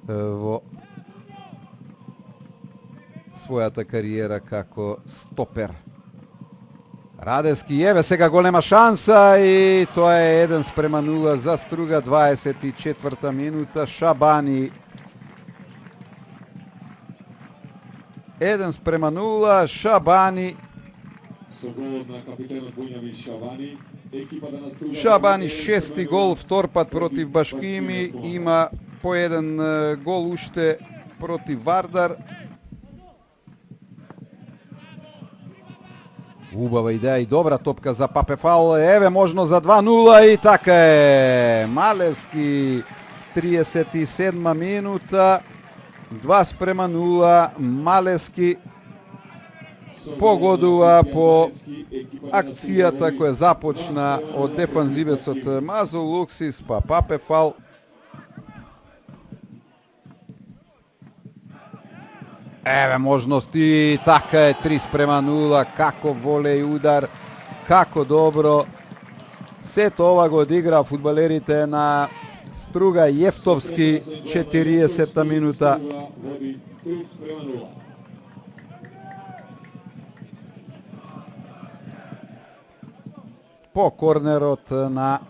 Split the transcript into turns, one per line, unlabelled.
во својата кариера како стопер. Радевски, еве сега голема шанса и тоа е 1:0 за Струга, 24-та минута. Шабани 1:0, Шабани. Шабани шести гол, втор пат против Башкими, има по еден гол уште против Вардар. Убава идеја и добра топка за Папефал. Еве можно за 2:0 и така е. Малевски 37 минута. 2:0. Малевски погодува по акцијата која започна од дефанзивецот Мазо Луксис, па Папефал. Еве можности, така е 3:0, како волеј удар, како добро. Сето ова го одигра фудбалерите на Струга. Јефтовски 40-та минута. По корнерот на